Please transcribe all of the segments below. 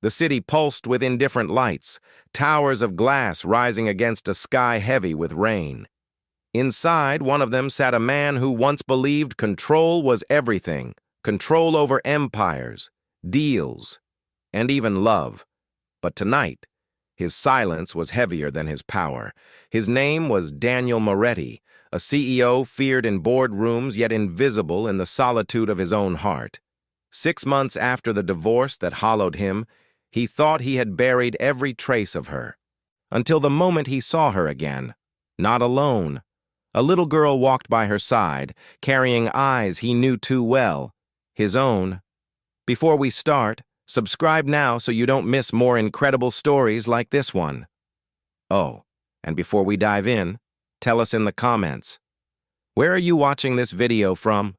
The city pulsed with indifferent lights, towers of glass rising against a sky heavy with rain. Inside one of them sat a man who once believed control was everything, control over empires, deals, and even love. But tonight, his silence was heavier than his power. His name was Daniel Moretti, a CEO feared in boardrooms yet invisible in the solitude of his own heart. 6 months after the divorce that hollowed him, he thought he had buried every trace of her. Until the moment he saw her again, not alone. A little girl walked by her side, carrying eyes he knew too well, his own. Before we start, subscribe now so you don't miss more incredible stories like this one. Oh, and before we dive in, tell us in the comments, where are you watching this video from?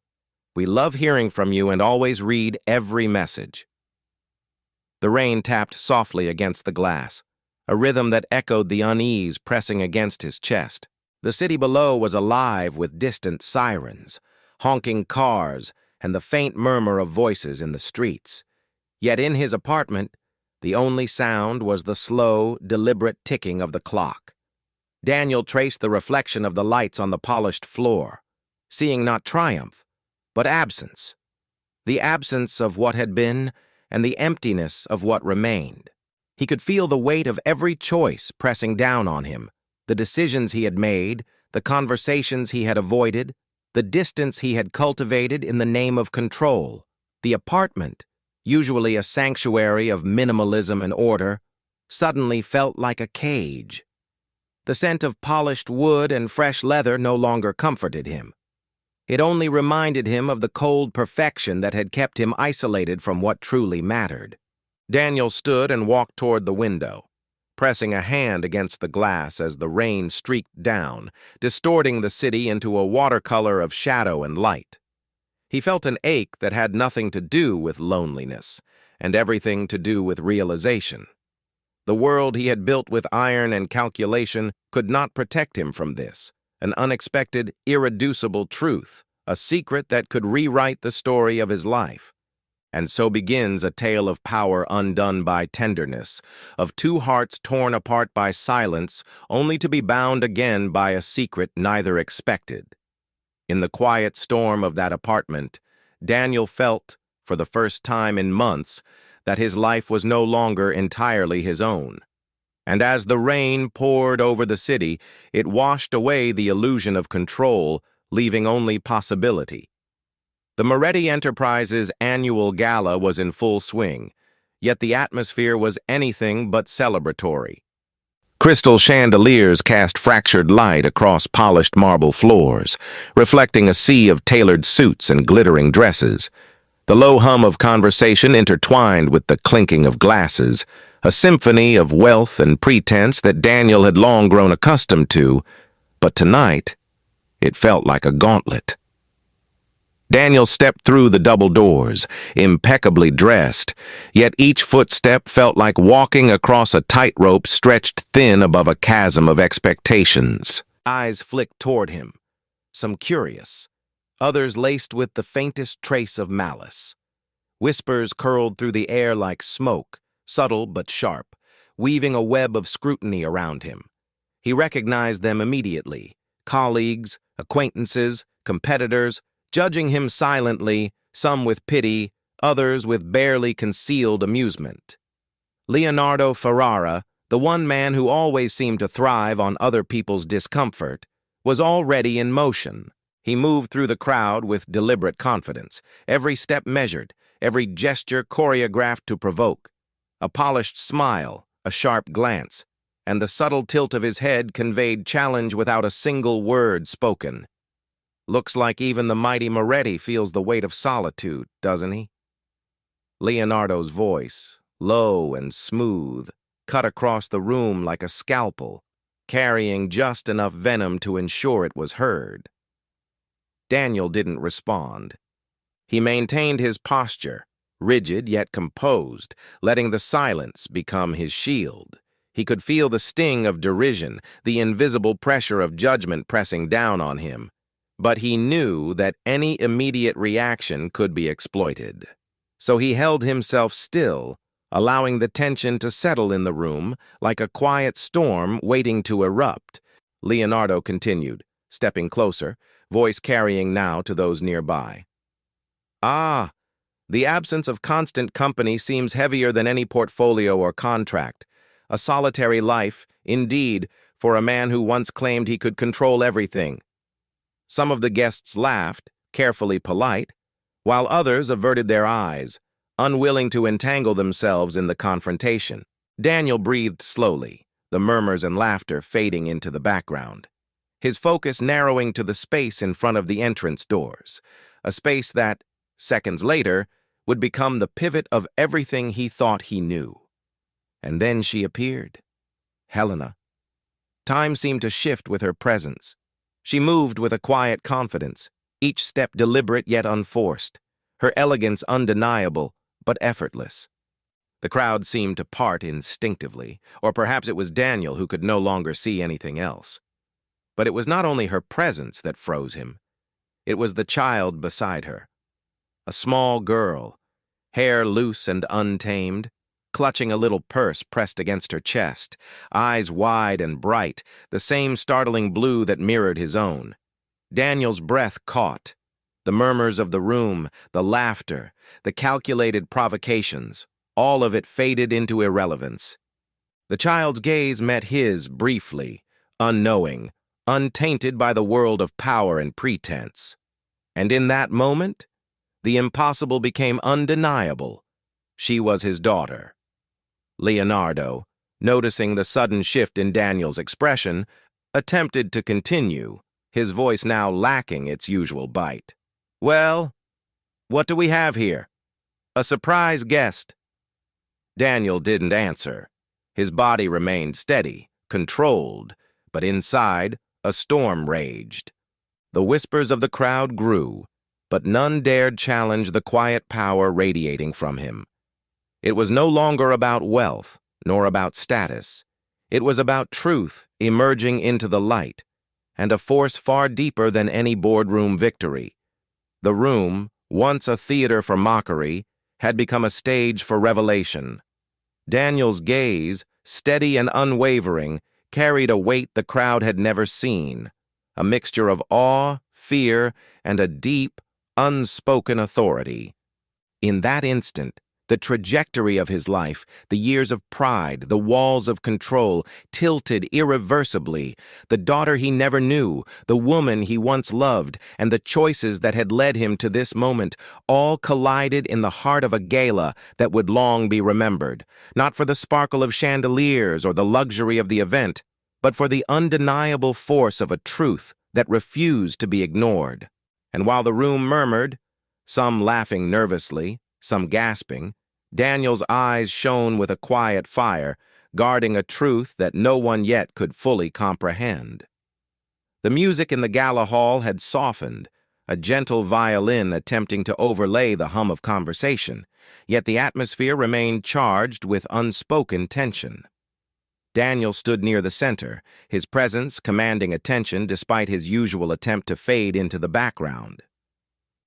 We love hearing from you and always read every message. The rain tapped softly against the glass, a rhythm that echoed the unease pressing against his chest. The city below was alive with distant sirens, honking cars, and the faint murmur of voices in the streets. Yet in his apartment, the only sound was the slow, deliberate ticking of the clock. Daniel traced the reflection of the lights on the polished floor, seeing not triumph, but absence. The absence of what had been, and the emptiness of what remained. He could feel the weight of every choice pressing down on him, the decisions he had made, the conversations he had avoided, the distance he had cultivated in the name of control. The apartment, usually a sanctuary of minimalism and order, suddenly felt like a cage. The scent of polished wood and fresh leather no longer comforted him. It only reminded him of the cold perfection that had kept him isolated from what truly mattered. Daniel stood and walked toward the window, pressing a hand against the glass as the rain streaked down, distorting the city into a watercolor of shadow and light. He felt an ache that had nothing to do with loneliness, and everything to do with realization. The world he had built with iron and calculation could not protect him from this, an unexpected, irreducible truth, a secret that could rewrite the story of his life. And so begins a tale of power undone by tenderness, of two hearts torn apart by silence, only to be bound again by a secret neither expected. In the quiet storm of that apartment, Daniel felt, for the first time in months, that his life was no longer entirely his own. And as the rain poured over the city, it washed away the illusion of control, leaving only possibility. The Moretti Enterprises' annual gala was in full swing, yet the atmosphere was anything but celebratory. Crystal chandeliers cast fractured light across polished marble floors, reflecting a sea of tailored suits and glittering dresses. The low hum of conversation intertwined with the clinking of glasses, a symphony of wealth and pretense that Daniel had long grown accustomed to, but tonight it felt like a gauntlet. Daniel stepped through the double doors, impeccably dressed, yet each footstep felt like walking across a tightrope stretched thin above a chasm of expectations. Eyes flicked toward him, some curious, others laced with the faintest trace of malice. Whispers curled through the air like smoke, subtle but sharp, weaving a web of scrutiny around him. He recognized them immediately, colleagues, acquaintances, competitors, judging him silently, some with pity, others with barely concealed amusement. Leonardo Ferrara, the one man who always seemed to thrive on other people's discomfort, was already in motion. He moved through the crowd with deliberate confidence, every step measured, every gesture choreographed to provoke. A polished smile, a sharp glance, and the subtle tilt of his head conveyed challenge without a single word spoken. Looks like even the mighty Moretti feels the weight of solitude, doesn't he? Leonardo's voice, low and smooth, cut across the room like a scalpel, carrying just enough venom to ensure it was heard. Daniel didn't respond. He maintained his posture, rigid yet composed, letting the silence become his shield. He could feel the sting of derision, the invisible pressure of judgment pressing down on him. But he knew that any immediate reaction could be exploited. So he held himself still, allowing the tension to settle in the room like a quiet storm waiting to erupt. Leonardo continued, stepping closer, voice carrying now to those nearby. Ah, the absence of constant company seems heavier than any portfolio or contract. A solitary life, indeed, for a man who once claimed he could control everything. Some of the guests laughed, carefully polite, while others averted their eyes, unwilling to entangle themselves in the confrontation. Daniel breathed slowly, the murmurs and laughter fading into the background, his focus narrowing to the space in front of the entrance doors, a space that, seconds later, would become the pivot of everything he thought he knew. And then she appeared. Helena. Time seemed to shift with her presence. She moved with a quiet confidence, each step deliberate yet unforced, her elegance undeniable but effortless. The crowd seemed to part instinctively, or perhaps it was Daniel who could no longer see anything else. But it was not only her presence that froze him. It was the child beside her. A small girl, hair loose and untamed, clutching a little purse pressed against her chest, eyes wide and bright, the same startling blue that mirrored his own. Daniel's breath caught. The murmurs of the room, the laughter, the calculated provocations, all of it faded into irrelevance. The child's gaze met his briefly, unknowing, untainted by the world of power and pretense. And in that moment, the impossible became undeniable. She was his daughter. Leonardo, noticing the sudden shift in Daniel's expression, attempted to continue, his voice now lacking its usual bite. Well, what do we have here? A surprise guest. Daniel didn't answer. His body remained steady, controlled, but inside, a storm raged. The whispers of the crowd grew, but none dared challenge the quiet power radiating from him. It was no longer about wealth, nor about status. It was about truth emerging into the light, and a force far deeper than any boardroom victory. The room, once a theater for mockery, had become a stage for revelation. Daniel's gaze, steady and unwavering, carried a weight the crowd had never seen, a mixture of awe, fear, and a deep, unspoken authority. In that instant, the trajectory of his life, the years of pride, the walls of control, tilted irreversibly. The daughter he never knew, the woman he once loved, and the choices that had led him to this moment, all collided in the heart of a gala that would long be remembered, not for the sparkle of chandeliers or the luxury of the event, but for the undeniable force of a truth that refused to be ignored. And while the room murmured, some laughing nervously, some gasping, Daniel's eyes shone with a quiet fire, guarding a truth that no one yet could fully comprehend. The music in the gala hall had softened, a gentle violin attempting to overlay the hum of conversation, yet the atmosphere remained charged with unspoken tension. Daniel stood near the center, his presence commanding attention despite his usual attempt to fade into the background.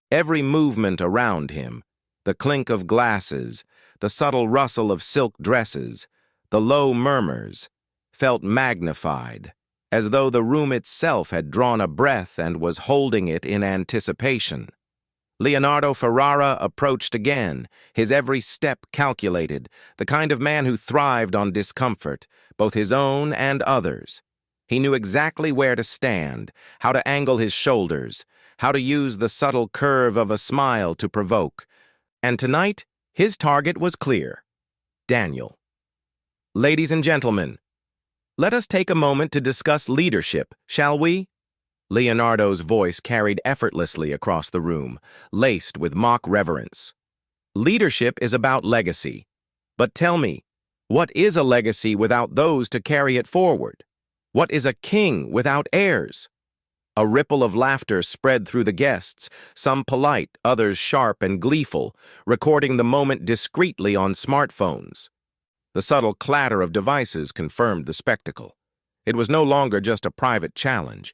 Every movement around him, the clink of glasses, the subtle rustle of silk dresses, the low murmurs, felt magnified, as though the room itself had drawn a breath and was holding it in anticipation. Leonardo Ferrara approached again, his every step calculated, the kind of man who thrived on discomfort, both his own and others. He knew exactly where to stand, how to angle his shoulders, how to use the subtle curve of a smile to provoke. And tonight, his target was clear: Daniel. Ladies and gentlemen, let us take a moment to discuss leadership, shall we? Leonardo's voice carried effortlessly across the room, laced with mock reverence. Leadership is about legacy. But tell me, what is a legacy without those to carry it forward? What is a king without heirs? A ripple of laughter spread through the guests, some polite, others sharp and gleeful, recording the moment discreetly on smartphones. The subtle clatter of devices confirmed the spectacle. It was no longer just a private challenge.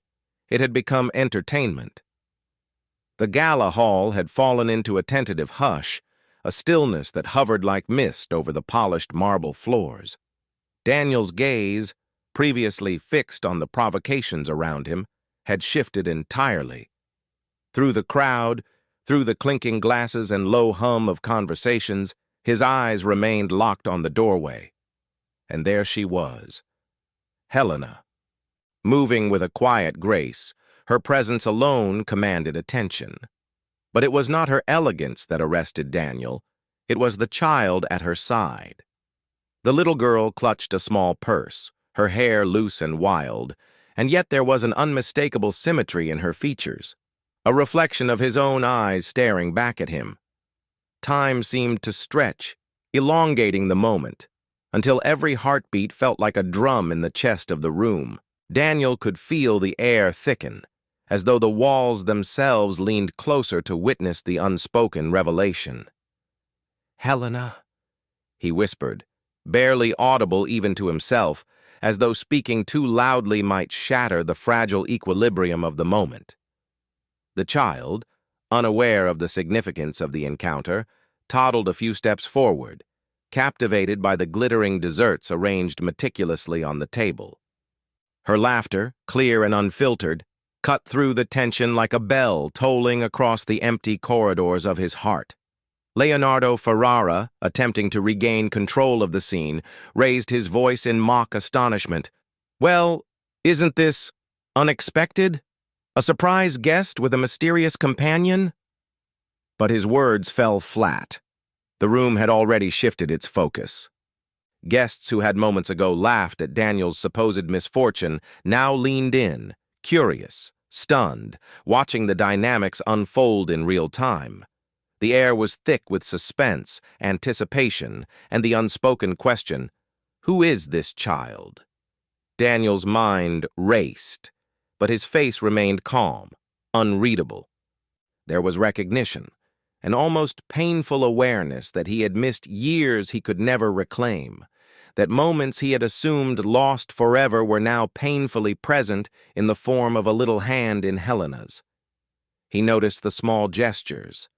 It had become entertainment. The gala hall had fallen into a tentative hush, a stillness that hovered like mist over the polished marble floors. Daniel's gaze, previously fixed on the provocations around him, had shifted entirely. Through the crowd, through the clinking glasses and low hum of conversations, his eyes remained locked on the doorway. And there she was, Helena. Moving with a quiet grace, her presence alone commanded attention. But it was not her elegance that arrested Daniel, it was the child at her side. The little girl clutched a small purse, her hair loose and wild, and yet there was an unmistakable symmetry in her features, a reflection of his own eyes staring back at him. Time seemed to stretch, elongating the moment, until every heartbeat felt like a drum in the chest of the room. Daniel could feel the air thicken, as though the walls themselves leaned closer to witness the unspoken revelation. "Helena," he whispered, barely audible even to himself, as though speaking too loudly might shatter the fragile equilibrium of the moment. The child, unaware of the significance of the encounter, toddled a few steps forward, captivated by the glittering desserts arranged meticulously on the table. Her laughter, clear and unfiltered, cut through the tension like a bell tolling across the empty corridors of his heart. Leonardo Ferrara, attempting to regain control of the scene, raised his voice in mock astonishment. "Well, isn't this unexpected? A surprise guest with a mysterious companion?" But his words fell flat. The room had already shifted its focus. Guests who had moments ago laughed at Daniel's supposed misfortune now leaned in, curious, stunned, watching the dynamics unfold in real time. The air was thick with suspense, anticipation, and the unspoken question, who is this child? Daniel's mind raced, but his face remained calm, unreadable. There was recognition, an almost painful awareness that he had missed years he could never reclaim, that moments he had assumed lost forever were now painfully present in the form of a little hand in Helena's. He noticed the small gestures,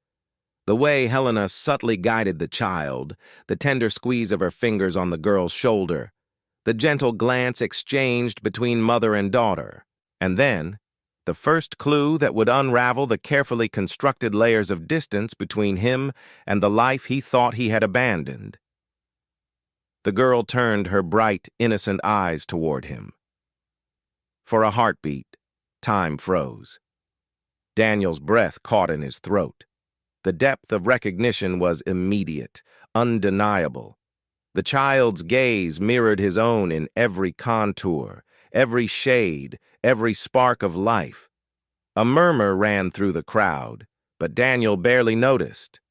the way Helena subtly guided the child, the tender squeeze of her fingers on the girl's shoulder, the gentle glance exchanged between mother and daughter, and then, the first clue that would unravel the carefully constructed layers of distance between him and the life he thought he had abandoned. The girl turned her bright, innocent eyes toward him. For a heartbeat, time froze. Daniel's breath caught in his throat. The depth of recognition was immediate, undeniable. The child's gaze mirrored his own in every contour, every shade, every spark of life. A murmur ran through the crowd, but Daniel barely noticed.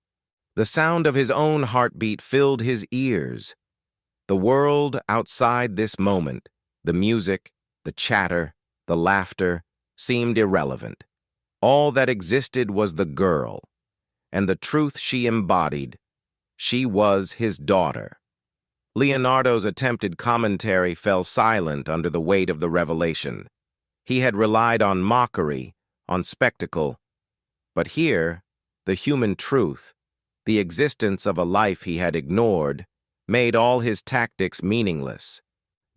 The sound of his own heartbeat filled his ears. The world outside this moment, the music, the chatter, the laughter, seemed irrelevant. All that existed was the girl, and the truth she embodied. She was his daughter. Leonardo's attempted commentary fell silent under the weight of the revelation. He had relied on mockery, on spectacle. But here, the human truth, the existence of a life he had ignored, made all his tactics meaningless.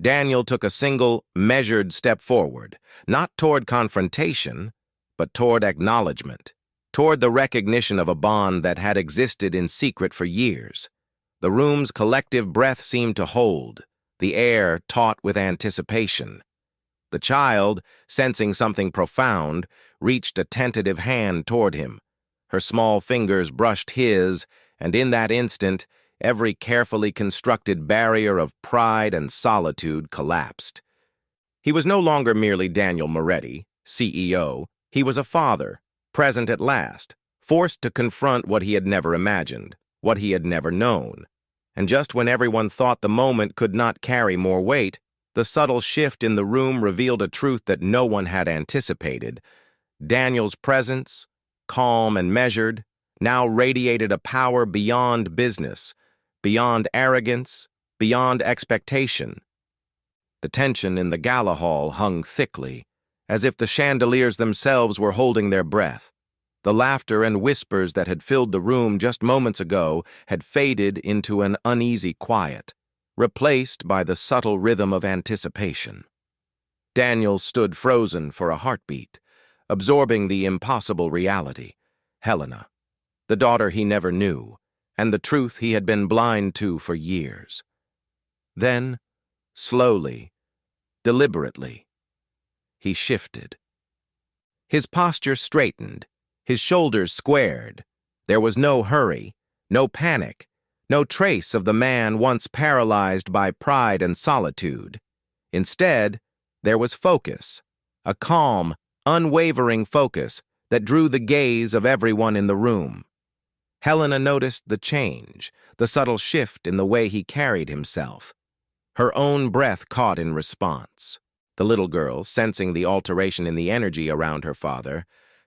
Daniel took a single, measured step forward, not toward confrontation, but toward acknowledgement, toward the recognition of a bond that had existed in secret for years. The room's collective breath seemed to hold, the air taut with anticipation. The child, sensing something profound, reached a tentative hand toward him. Her small fingers brushed his, and in that instant, every carefully constructed barrier of pride and solitude collapsed. He was no longer merely Daniel Moretti, CEO. He was a father, present at last, forced to confront what he had never imagined, what he had never known. And just when everyone thought the moment could not carry more weight, the subtle shift in the room revealed a truth that no one had anticipated. Daniel's presence, calm and measured, now radiated a power beyond business, beyond arrogance, beyond expectation. The tension in the gala hall hung thickly, as if the chandeliers themselves were holding their breath. The laughter and whispers that had filled the room just moments ago had faded into an uneasy quiet, replaced by the subtle rhythm of anticipation. Daniel stood frozen for a heartbeat, absorbing the impossible reality. Helena, the daughter he never knew, and the truth he had been blind to for years. Then, slowly, deliberately, he shifted. His posture straightened, his shoulders squared. There was no hurry, no panic, no trace of the man once paralyzed by pride and solitude. Instead, there was focus, a calm, unwavering focus that drew the gaze of everyone in the room. Helena noticed the change, the subtle shift in the way he carried himself. Her own breath caught in response. The little girl, sensing the alteration in the energy around her father,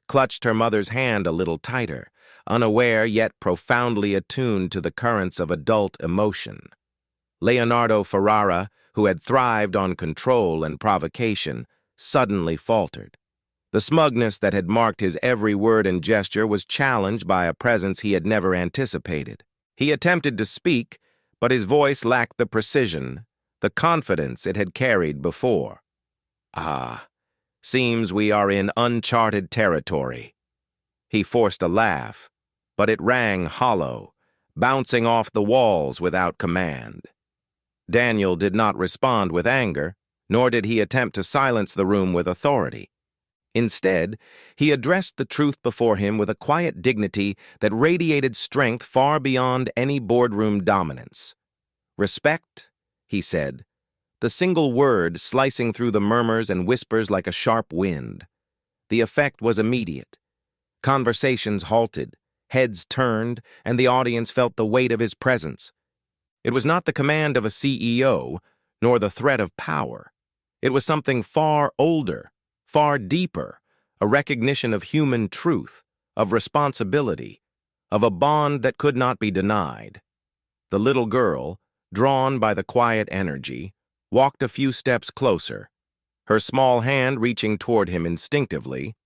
clutched her mother's hand a little tighter, unaware yet profoundly attuned to the currents of adult emotion. Leonardo Ferrara, who had thrived on control and provocation, suddenly faltered. The smugness that had marked his every word and gesture was challenged by a presence he had never anticipated. He attempted to speak, but his voice lacked the precision, the confidence it had carried before. "Ah, seems we are in uncharted territory." He forced a laugh, but it rang hollow, bouncing off the walls without command. Daniel did not respond with anger, nor did he attempt to silence the room with authority. Instead, he addressed the truth before him with a quiet dignity that radiated strength far beyond any boardroom dominance. "Respect," he said, the single word slicing through the murmurs and whispers like a sharp wind. The effect was immediate. Conversations halted, heads turned, and the audience felt the weight of his presence. It was not the command of a CEO, nor the threat of power. It was something far older, far deeper, a recognition of human truth, of responsibility, of a bond that could not be denied. The little girl, drawn by the quiet energy, walked a few steps closer, her small hand reaching toward him instinctively.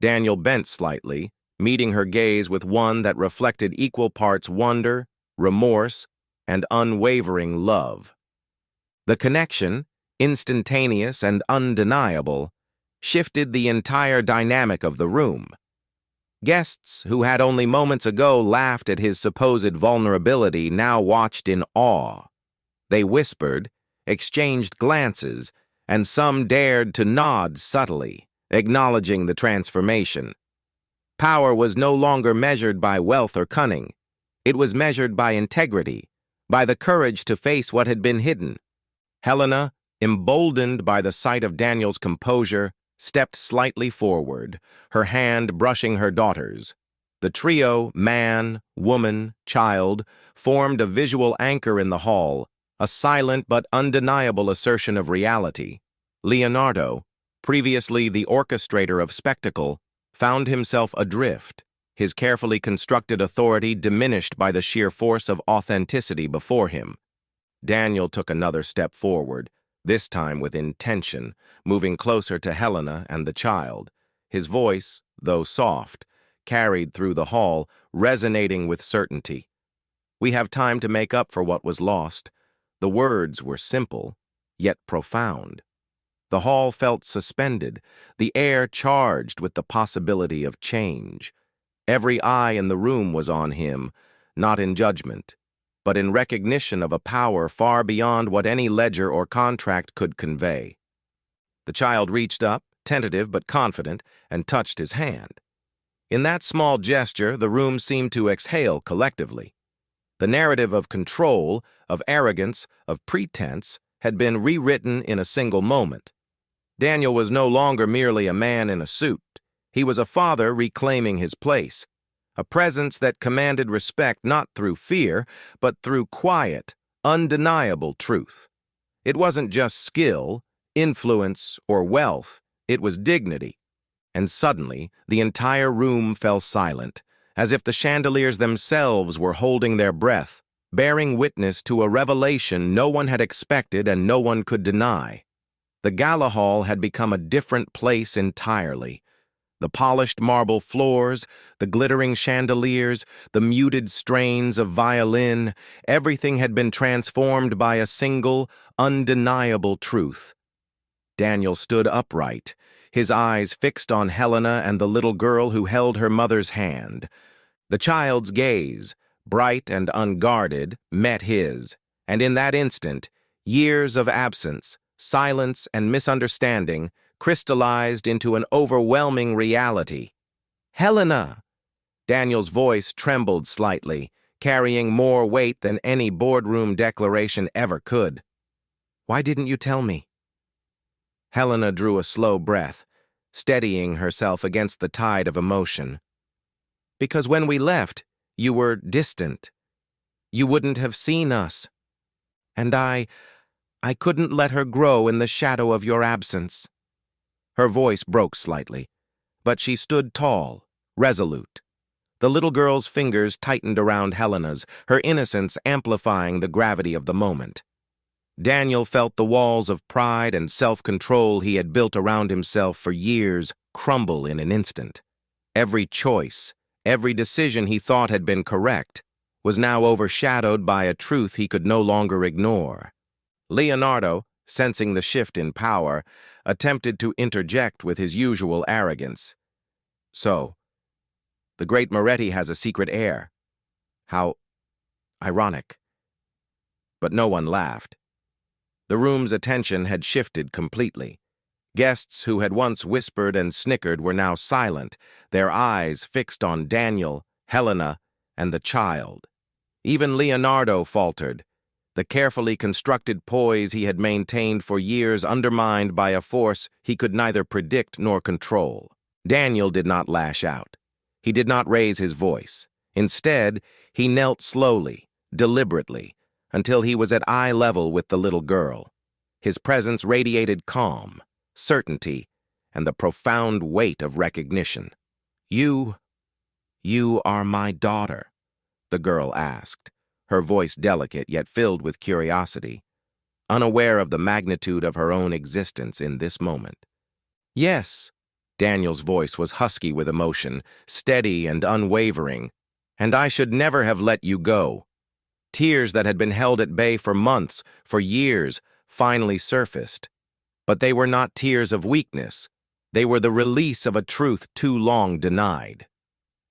Daniel bent slightly, meeting her gaze with one that reflected equal parts wonder, remorse, and unwavering love. The connection, instantaneous and undeniable, shifted the entire dynamic of the room. Guests who had only moments ago laughed at his supposed vulnerability now watched in awe. They whispered, exchanged glances, and some dared to nod subtly, acknowledging the transformation. Power was no longer measured by wealth or cunning. It was measured by integrity, by the courage to face what had been hidden. Helena, emboldened by the sight of Daniel's composure, stepped slightly forward, her hand brushing her daughter's. The trio, man, woman, child, formed a visual anchor in the hall, a silent but undeniable assertion of reality. Leonardo, previously the orchestrator of spectacle, found himself adrift, his carefully constructed authority diminished by the sheer force of authenticity before him. Daniel took another step forward, this time with intention, moving closer to Helena and the child. His voice, though soft, carried through the hall, resonating with certainty. "We have time to make up for what was lost." The words were simple, yet profound. The hall felt suspended, the air charged with the possibility of change. Every eye in the room was on him, not in judgment, but in recognition of a power far beyond what any ledger or contract could convey. The child reached up, tentative but confident, and touched his hand. In that small gesture, the room seemed to exhale collectively. The narrative of control, of arrogance, of pretense had been rewritten in a single moment. Daniel was no longer merely a man in a suit. He was a father reclaiming his place, a presence that commanded respect not through fear, but through quiet, undeniable truth. It wasn't just skill, influence, or wealth, it was dignity. And suddenly, the entire room fell silent, as if the chandeliers themselves were holding their breath, bearing witness to a revelation no one had expected and no one could deny. The gala hall had become a different place entirely. The polished marble floors, the glittering chandeliers, the muted strains of violin, everything had been transformed by a single, undeniable truth. Daniel stood upright, his eyes fixed on Helena and the little girl who held her mother's hand. The child's gaze, bright and unguarded, met his, and in that instant, years of absence, silence, and misunderstanding crystallized into an overwhelming reality. "Helena!" Daniel's voice trembled slightly, carrying more weight than any boardroom declaration ever could. "Why didn't you tell me?" Helena drew a slow breath, steadying herself against the tide of emotion. "Because when we left, you were distant. You wouldn't have seen us. And I couldn't let her grow in the shadow of your absence." Her voice broke slightly, but she stood tall, resolute. The little girl's fingers tightened around Helena's, her innocence amplifying the gravity of the moment. Daniel felt the walls of pride and self-control he had built around himself for years crumble in an instant. Every choice, every decision he thought had been correct, was now overshadowed by a truth he could no longer ignore. Leonardo, sensing the shift in power, attempted to interject with his usual arrogance. "So, the great Moretti has a secret heir. How ironic." But no one laughed. The room's attention had shifted completely. Guests who had once whispered and snickered were now silent, their eyes fixed on Daniel, Helena, and the child. Even Leonardo faltered, the carefully constructed poise he had maintained for years undermined by a force he could neither predict nor control. Daniel did not lash out. He did not raise his voice. Instead, he knelt slowly, deliberately, until he was at eye level with the little girl. His presence radiated calm, certainty, and the profound weight of recognition. You are my daughter," the girl asked, her voice delicate yet filled with curiosity, unaware of the magnitude of her own existence in this moment. "Yes," Daniel's voice was husky with emotion, steady and unwavering, "and I should never have let you go." Tears that had been held at bay for months, for years, finally surfaced. But they were not tears of weakness. They were the release of a truth too long denied.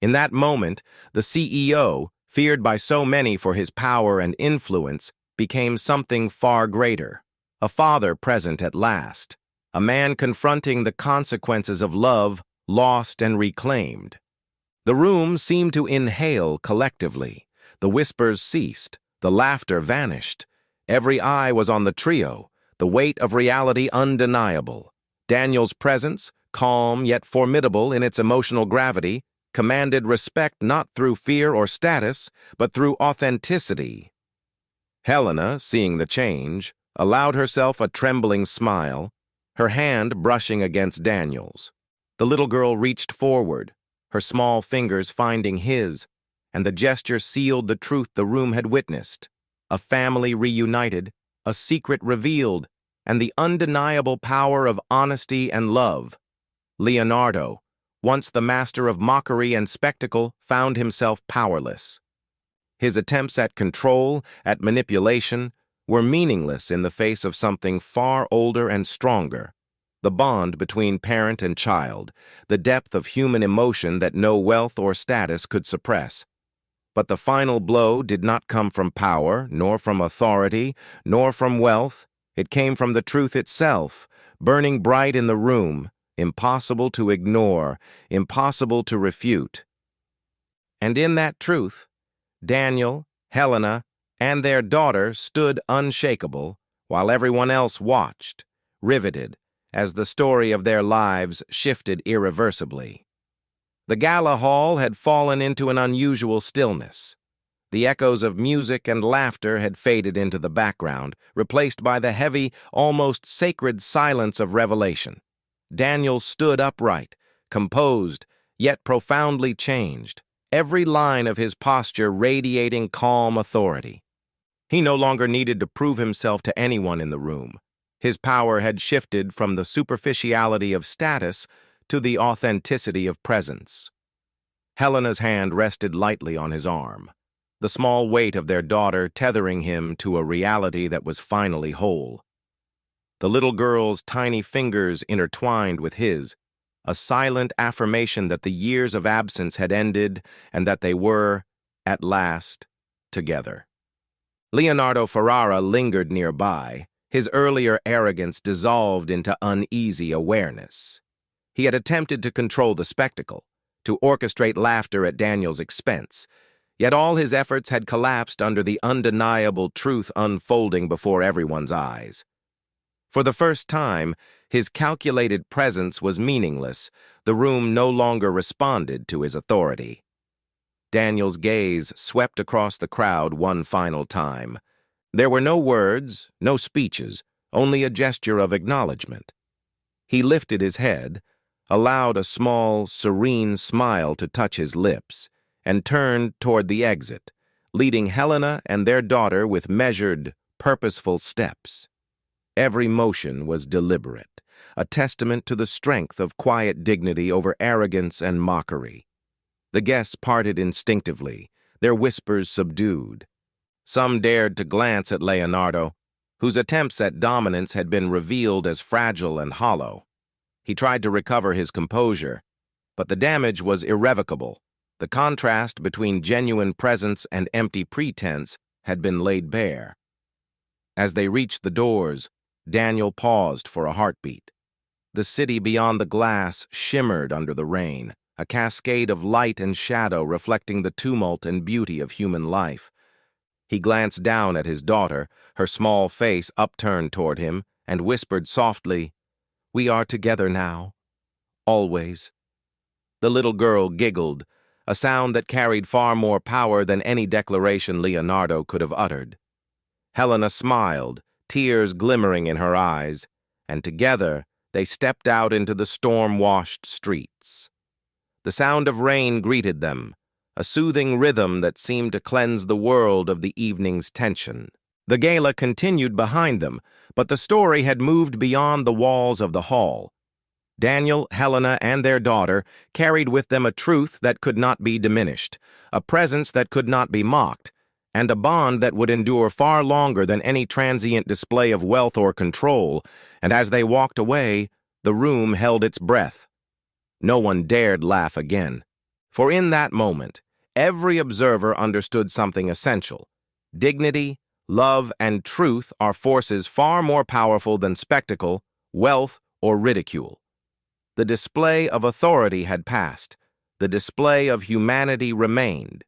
In that moment, the CEO, feared by so many for his power and influence, became something far greater. A father present at last. A man confronting the consequences of love lost and reclaimed. The room seemed to inhale collectively. The whispers ceased. The laughter vanished. Every eye was on the trio, the weight of reality undeniable. Daniel's presence, calm yet formidable in its emotional gravity, commanded respect not through fear or status, but through authenticity. Helena, seeing the change, allowed herself a trembling smile, her hand brushing against Daniel's. The little girl reached forward, her small fingers finding his, and the gesture sealed the truth the room had witnessed. A family reunited, a secret revealed, and the undeniable power of honesty and love. Leonardo, once the master of mockery and spectacle, found himself powerless. His attempts at control, at manipulation, were meaningless in the face of something far older and stronger. The bond between parent and child, the depth of human emotion that no wealth or status could suppress. But the final blow did not come from power, nor from authority, nor from wealth. It came from the truth itself, burning bright in the room, impossible to ignore, impossible to refute. And in that truth, Daniel, Helena, and their daughter stood unshakable, while everyone else watched, riveted, as the story of their lives shifted irreversibly. The gala hall had fallen into an unusual stillness. The echoes of music and laughter had faded into the background, replaced by the heavy, almost sacred silence of revelation. Daniel stood upright, composed, yet profoundly changed, every line of his posture radiating calm authority. He no longer needed to prove himself to anyone in the room. His power had shifted from the superficiality of status to the authenticity of presence. Helena's hand rested lightly on his arm, the small weight of their daughter tethering him to a reality that was finally whole. The little girl's tiny fingers intertwined with his, a silent affirmation that the years of absence had ended and that they were, at last, together. Leonardo Ferrara lingered nearby, his earlier arrogance dissolved into uneasy awareness. He had attempted to control the spectacle, to orchestrate laughter at Daniel's expense, yet all his efforts had collapsed under the undeniable truth unfolding before everyone's eyes. For the first time, his calculated presence was meaningless. The room no longer responded to his authority. Daniel's gaze swept across the crowd one final time. There were no words, no speeches, only a gesture of acknowledgement. He lifted his head, allowed a small, serene smile to touch his lips, and turned toward the exit, leading Helena and their daughter with measured, purposeful steps. Every motion was deliberate, a testament to the strength of quiet dignity over arrogance and mockery. The guests parted instinctively, their whispers subdued. Some dared to glance at Leonardo, whose attempts at dominance had been revealed as fragile and hollow. He tried to recover his composure, but the damage was irrevocable. The contrast between genuine presence and empty pretense had been laid bare. As they reached the doors, Daniel paused for a heartbeat. The city beyond the glass shimmered under the rain, a cascade of light and shadow reflecting the tumult and beauty of human life. He glanced down at his daughter, her small face upturned toward him, and whispered softly, "We are together now. Always." The little girl giggled, a sound that carried far more power than any declaration Leonardo could have uttered. Helena smiled, tears glimmering in her eyes, and together they stepped out into the storm-washed streets. The sound of rain greeted them, a soothing rhythm that seemed to cleanse the world of the evening's tension. The gala continued behind them, but the story had moved beyond the walls of the hall. Daniel, Helena, and their daughter carried with them a truth that could not be diminished, a presence that could not be mocked, and a bond that would endure far longer than any transient display of wealth or control, and as they walked away, the room held its breath. No one dared laugh again, for in that moment, every observer understood something essential. Dignity, love, and truth are forces far more powerful than spectacle, wealth, or ridicule. The display of authority had passed. The display of humanity remained.